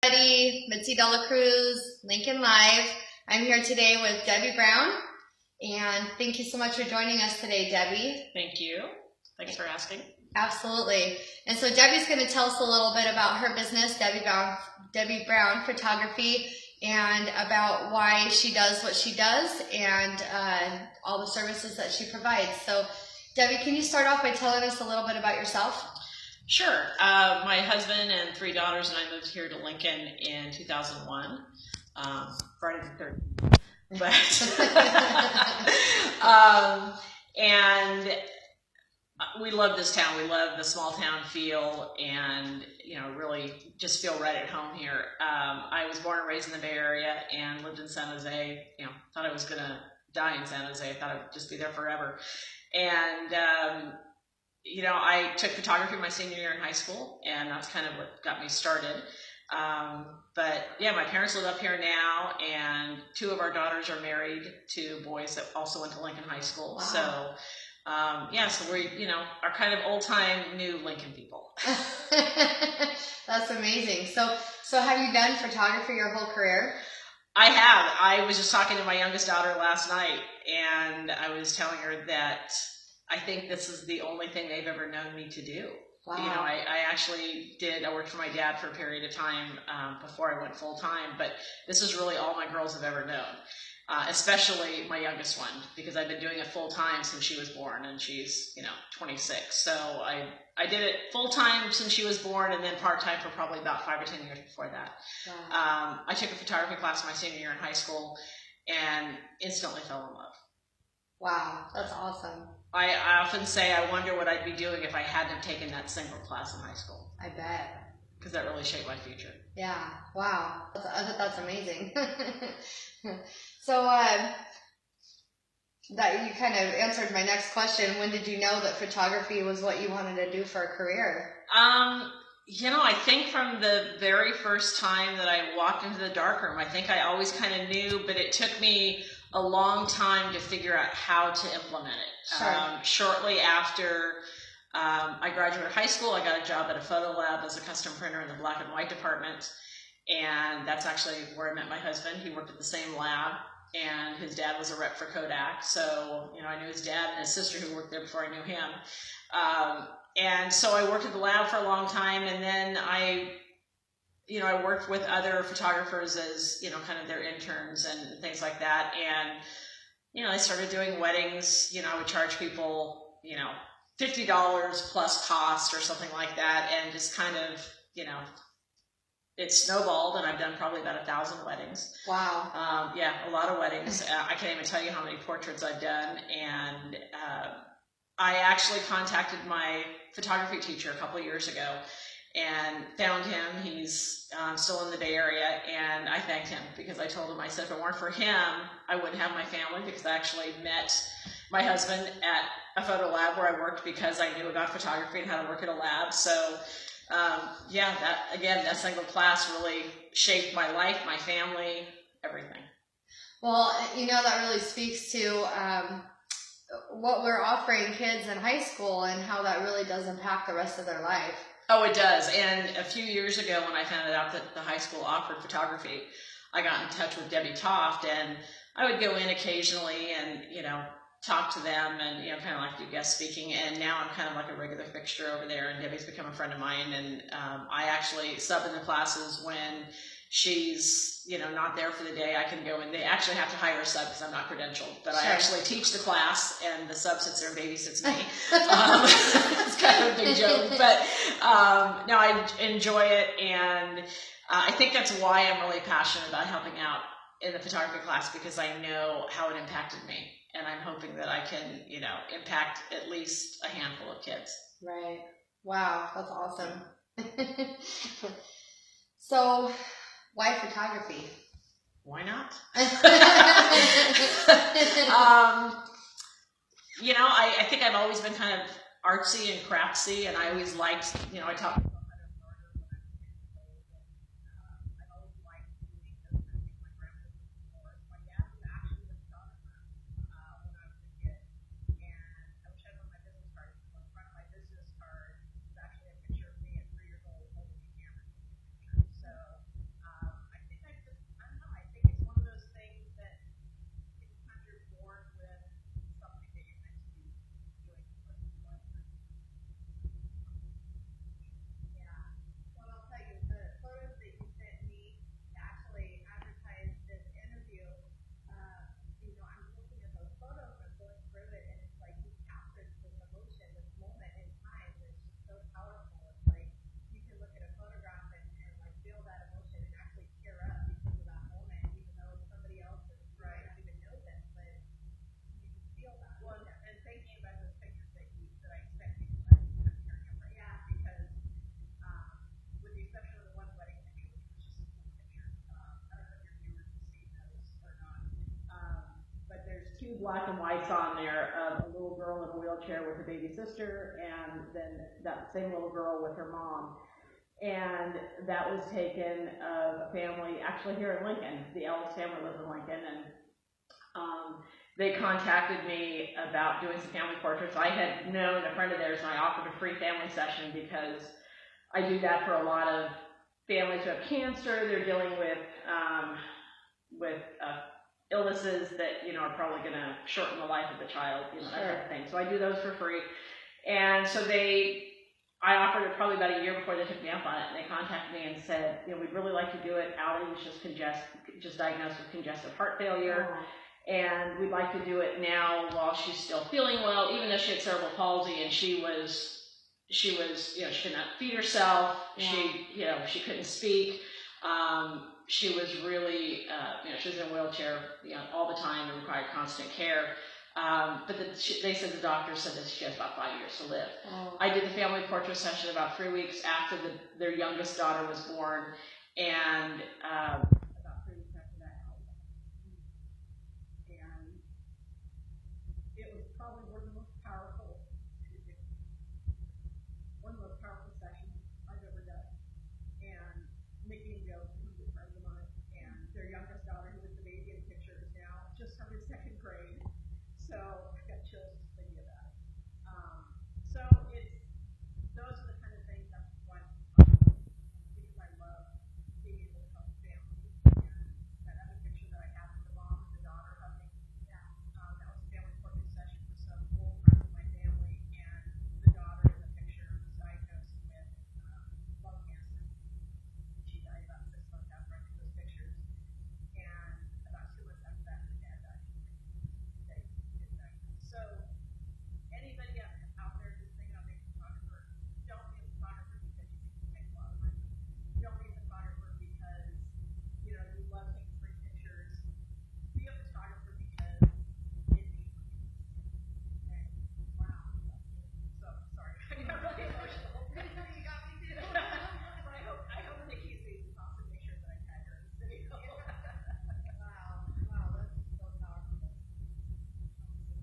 Mitzi Cruz, Lincoln Live. I'm here today with Debbie Brown, and thank you so much for joining us today, Debbie. Thank you. Thanks for asking. Absolutely. And so Debbie's going to tell us a little bit about her business, Debbie Brown Photography, and about why she does what she does and all the services that she provides. So Debbie, can you start off by telling us a little bit about yourself? Sure. My husband and 3 daughters and I moved here to Lincoln in 2001, Friday the 13th. But, and we love this town. We love the small town feel and, really just feel right at home here. I was born and raised in the Bay Area and lived in San Jose. Thought I was going to die in San Jose. I thought I'd just be there forever. And, I took photography my senior year in high school, and that's kind of what got me started. But yeah, my parents live up here now, and 2 of our daughters are married to boys that also went to Lincoln High School. Wow. So we, are kind of old-time new Lincoln people. That's amazing. So have you done photography your whole career? I have. I was just talking to my youngest daughter last night, and I was telling her that I think this is the only thing they've ever known me to do. Wow. I actually I worked for my dad for a period of time before I went full-time, but this is really all my girls have ever known, especially my youngest one, because I've been doing it full-time since she was born, and she's, 26. So I did it full-time since she was born, and then part-time for probably about 5 or 10 years before that. Wow. I took a photography class my senior year in high school and instantly fell in love. Wow, that's awesome. I often say I wonder what I'd be doing if I hadn't taken that single class in high school. I bet. Because that really shaped my future. Yeah, wow, that's amazing. So that you kind of answered my next question. When did you know that photography was what you wanted to do for a career? I think from the very first time that I walked into the darkroom, I think I always kind of knew, but it took me a long time to figure out how to implement it. Sure. Shortly after I graduated high school, I got a job at a photo lab as a custom printer in the black and white department. And that's actually where I met my husband. He worked at the same lab, and his dad was a rep for Kodak. So, I knew his dad and his sister who worked there before I knew him. And so I worked at the lab for a long time, and then I worked with other photographers as, kind of their interns and things like that. And, I started doing weddings. I would charge people, $50 plus cost or something like that. And just kind of, it snowballed, and I've done probably about 1,000 weddings. Wow. Yeah, a lot of weddings. I can't even tell you how many portraits I've done. And I actually contacted my photography teacher a couple of years ago and found him. He's still in the Bay Area, and I thanked him because I told him, I said, if it weren't for him, I wouldn't have my family, because I actually met my husband at a photo lab where I worked because I knew about photography and how to work at a lab. So that single class really shaped my life, my family, everything. Well, that really speaks to what we're offering kids in high school and how that really does impact the rest of their life. Oh, it does. And a few years ago, when I found out that the high school offered photography, I got in touch with Debbie Toft, and I would go in occasionally and, talk to them and, kind of like do guest speaking. And now I'm kind of like a regular fixture over there, and Debbie's become a friend of mine. And I actually sub in the classes when she's, not there for the day. I can go in. They actually have to hire a sub because I'm not credentialed, but sure. I actually teach the class, and the sub sits there and babysits me. It's kind of a big joke, but no, I enjoy it, and I think that's why I'm really passionate about helping out in the photography class, because I know how it impacted me, and I'm hoping that I can, impact at least a handful of kids. Right. Wow, that's awesome. So, why photography? Why not? I think I've always been kind of artsy and craftsy, and I always liked, I taught myself how to embroider when I was in I've always liked doing those kind of things. My grandmother was a florist. My dad was actually a photographer when I was a kid, and I wish I had one of my business cards. On the front of my business card is actually a picture of me at 3 years old holding a camera taking pictures. So black and whites on there of a little girl in a wheelchair with her baby sister, and then that same little girl with her mom. And that was taken of a family actually here in Lincoln. The Ellis family lives in Lincoln, and they contacted me about doing some family portraits. I had known a friend of theirs, and I offered a free family session because I do that for a lot of families who have cancer. They're dealing with illnesses that, you know, are probably going to shorten the life of the child, you know, that type of thing. So I do those for free. And so I offered it probably about a year before they took me up on it, and they contacted me and said, you know, we'd really like to do it. Allie was just diagnosed with congestive heart failure, and we'd like to do it now while she's still feeling well, even though she had cerebral palsy and she was, you know, she could not feed herself. Yeah. She couldn't speak. She was really, you know, she was in a wheelchair, you know, all the time and required constant care. But they said, the doctor said that she has about 5 years to live. Oh. I did the family portrait session about 3 weeks after their youngest daughter was born, and about 3 weeks after that, and it was probably one of the most powerful sessions I've ever done. And Nikki and Joe, who's a friend of mine, and their youngest daughter, who was the baby in the picture, is now just started 2nd grade. So I've got chills just thinking about it. So those are the kind of things that because I love being able to help families. And that other picture that I have of the mom and the daughter hugging, that was a family portrait session for some old friends of my family, and the daughter in the picture was diagnosed with lung cancer. She died about 6 months after I took those pictures, and about 2 months after that, her dad died. So anybody out there who's thinking about being a photographer, don't be a photographer because you think you make a lot of money. Don't be a photographer because, you know, you love taking great pictures. Be a photographer because it means okay. Wow. So sorry. I got really emotional. You got me too. I hope Nikki sees the awesome pictures that I've had here in the video. Wow, that's so powerful.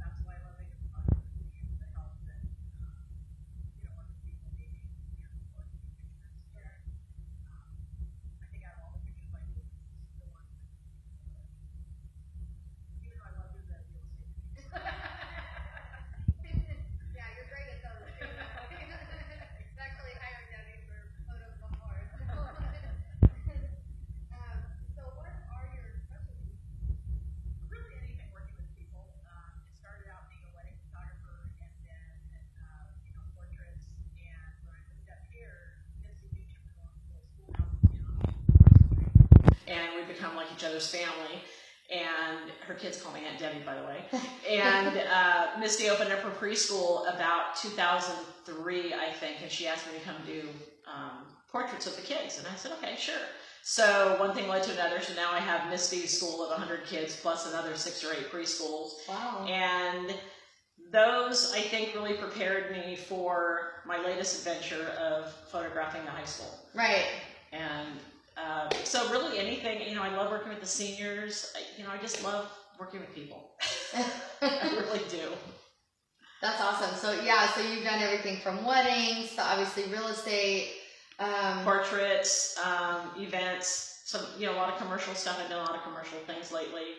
That's why I love making photography, to help that, you know, other people maybe can't afford to take pictures. Sure. I think out of all the pictures I do, this is the one that, even though I love doing that real estate pictures. Yeah, you're great at those. Actually hired Debbie for photos before. So what are your specialties? Really anything working with people. It started out being a wedding photographer, and then you know, portraits. And when I moved up here, Mitzi knew she was going to the schoolhouse and we become like each other's family. And her kids call me Aunt Debbie, by the way. And Misty opened up her preschool about 2003, I think, and she asked me to come do portraits of the kids. And I said, okay, sure. So one thing led to another. So now I have Misty's school of 100 kids plus another 6 or 8 preschools. Wow. And those, I think, really prepared me for my latest adventure of photographing the high school. Right. And so really anything, you know, I love working with the seniors. You know, I just love working with people. I really do. That's awesome. So yeah, so you've done everything from weddings to obviously real estate, portraits, events, some, you know, a lot of commercial stuff. I've done a lot of commercial things lately.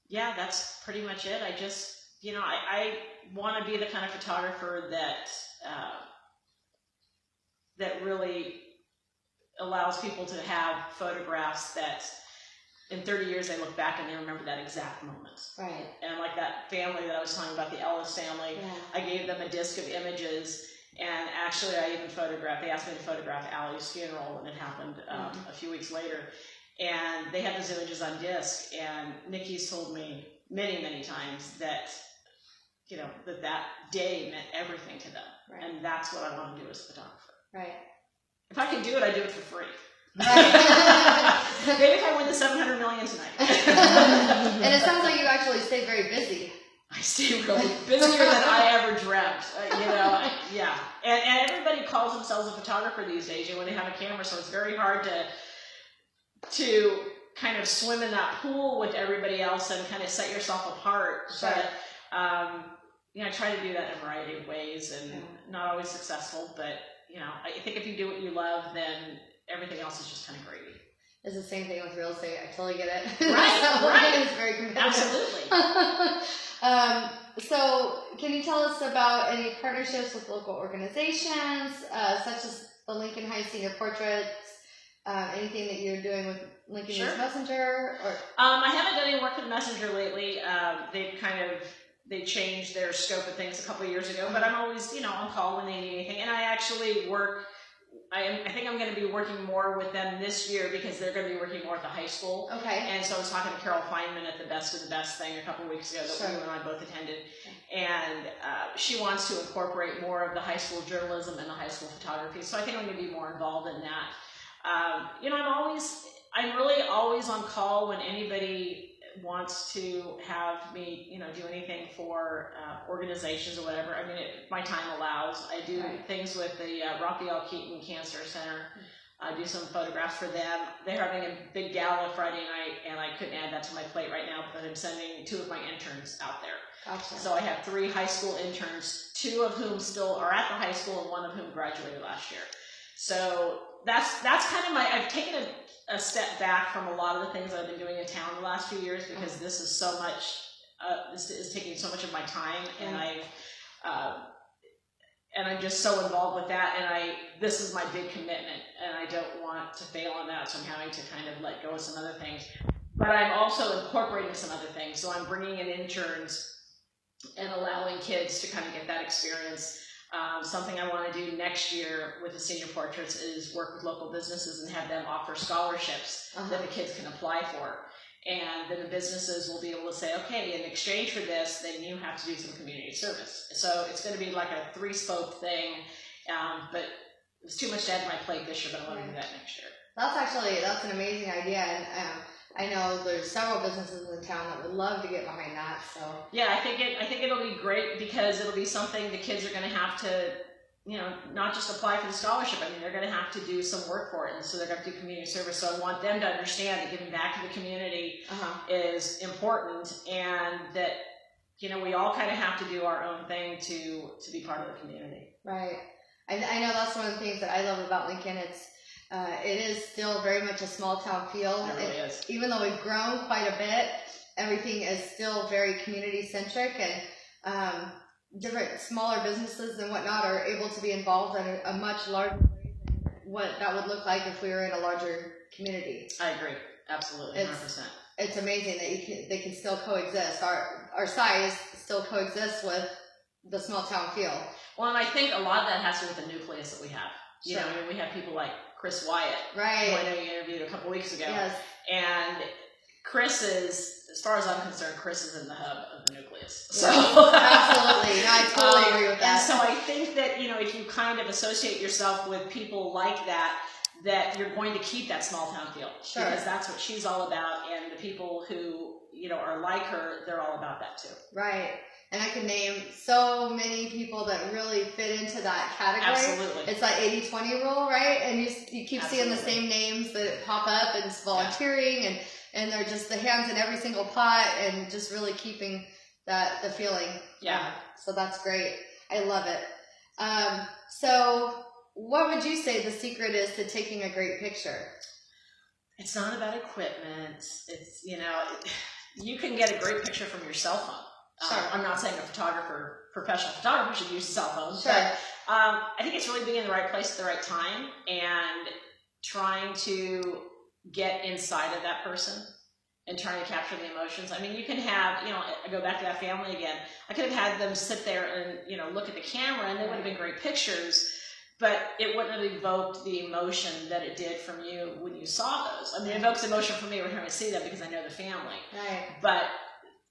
Yeah, that's pretty much it. I just, you know, I want to be the kind of photographer that that really allows people to have photographs that in 30 years they look back and they remember that exact moment. Right. And like that family that I was talking about, the Ellis family, yeah. I gave them a disc of images, and actually I even photographed, they asked me to photograph Allie's funeral when it happened a few weeks later. And they had those images on disc, and Nikki's told me many, many times that, you know, that day meant everything to them. Right. And that's what I want to do as a photographer. Right. If I can do it, I do it for free. Right. Maybe if I win the 700 million tonight. And it sounds like you actually stay very busy. I stay really busier than I ever dreamt. You know, yeah. And everybody calls themselves a photographer these days, you know, when they have a camera, so it's very hard to kind of swim in that pool with everybody else and kind of set yourself apart. Sure. But I try to do that in a variety of ways, and not always successful, but I think if you do what you love, then everything else is just kind of gravy. It's the same thing with real estate. I totally get it. Right. It's very competitive. Absolutely. So can you tell us about any partnerships with local organizations, such as the Lincoln High Senior Portraits, anything that you're doing with Lincoln Youth Messenger? Or I haven't done any work with Messenger lately. They changed their scope of things a couple of years ago, but I'm always, on call when they need anything. And I actually I think I'm going to be working more with them this year because they're going to be working more at the high school. Okay. And so I was talking to Carol Feynman at the Best of the Best thing a couple of weeks ago that you and I both attended. And she wants to incorporate more of the high school journalism and the high school photography. So I think I'm going to be more involved in that. I'm really always on call when anybody wants to have me, do anything for organizations or whatever. I mean, if my time allows. I do things with the Raphael Keaton Cancer Center. I do some photographs for them. They're having a big gala Friday night, and I couldn't add that to my plate right now, but I'm sending 2 of my interns out there. Gotcha. So I have 3 high school interns, 2 of whom still are at the high school, and 1 of whom graduated last year. So that's kind of I've taken a step back from a lot of the things I've been doing in town the last few years because this is so much, this is taking so much of my time, and I'm just so involved with that, and this is my big commitment, and I don't want to fail on that, so I'm having to kind of let go of some other things. But I'm also incorporating some other things, so I'm bringing in interns and allowing kids to kind of get that experience. Something I want to do next year with the Senior Portraits is work with local businesses and have them offer scholarships that the kids can apply for. And then the businesses will be able to say, okay, in exchange for this, then you have to do some community service. So it's going to be like a 3-spoke thing, but it's too much to add to my plate this year, but I want to do that next year. That's an amazing idea, and I know there's several businesses in town that would love to get behind that. So yeah, I think it'll be great because it'll be something the kids are going to have to, not just apply for the scholarship. I mean, they're going to have to do some work for it, and so they're going to do community service. So I want them to understand that giving back to the community is important, and that we all kind of have to do our own thing to be part of the community. Right. I know that's one of the things that I love about Lincoln. It is still very much a small town feel. It really is. Even though we've grown quite a bit, everything is still very community centric, and different smaller businesses and whatnot are able to be involved in a much larger way than what that would look like if we were in a larger community. I agree. Absolutely. 100%. It's amazing that they can still coexist. Our size still coexists with the small town feel. Well, and I think a lot of that has to do with the nucleus that we have. Sure. We have people like Chris Wyatt, who I know you interviewed a couple weeks ago. Yes. And Chris is, as far as I'm concerned, Chris is in the hub of the nucleus. So absolutely, no, I totally agree with that. And so I think that if you kind of associate yourself with people like that you're going to keep that small town feel. Sure. Because that's what she's all about, and the people who are like her, they're all about that too. Right. And I can name so many people that really fit into that category. Absolutely. It's that 80-20 rule, right? And you keep seeing the same names that pop up, and it's volunteering, and they're just the hands in every single pot, and just really keeping the feeling. Yeah. So that's great. I love it. So what would you say the secret is to taking a great picture? It's not about equipment. It's, you can get a great picture from your cell phone. Sure. I'm not saying professional photographer should use a cell phone, sure. But I think it's really being in the right place at the right time and trying to get inside of that person and trying to capture the emotions. I mean, you can have, I go back to that family again. I could have had them sit there and, look at the camera, and they would have been great pictures, but it wouldn't have evoked the emotion that it did from you when you saw those. I mean, it evokes emotion for me when I see them because I know the family. Right. But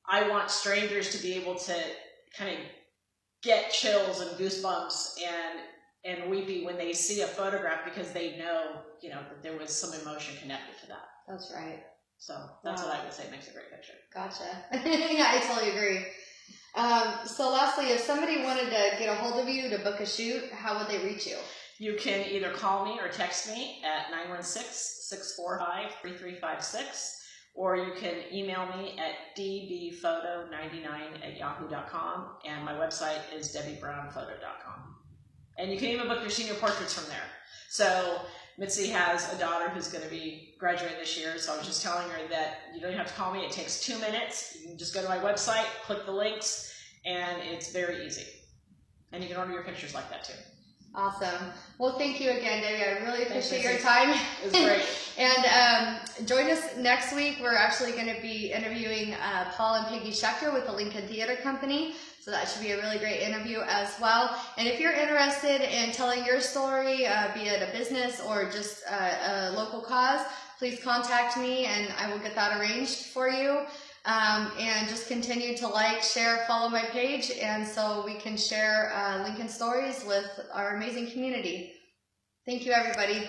I want strangers to be able to kind of get chills and goosebumps and weepy when they see a photograph because they know, that there was some emotion connected to that. That's right. So that's what I would say makes a great picture. Gotcha. Yeah, I totally agree. So lastly, if somebody wanted to get a hold of you to book a shoot, how would they reach you? You can either call me or text me at 916-645-3356, or you can email me at dbphoto99@yahoo.com, and my website is debbiebrownphoto.com. And you can even book your senior portraits from there. So Mitzi has a daughter who's going to be graduating this year, so I was just telling her that you don't have to call me. It takes 2 minutes. You can just go to my website, click the links, and it's very easy. And you can order your pictures like that too. Awesome. Well, thank you again, Debbie. I really appreciate your time. It was great. And join us next week. We're actually going to be interviewing Paul and Peggy Schechter with the Lincoln Theater Company. So that should be a really great interview as well. And if you're interested in telling your story, be it a business or just a local cause, please contact me and I will get that arranged for you. And just continue to like, share, follow my page, and so we can share Lincoln stories with our amazing community. Thank you, everybody.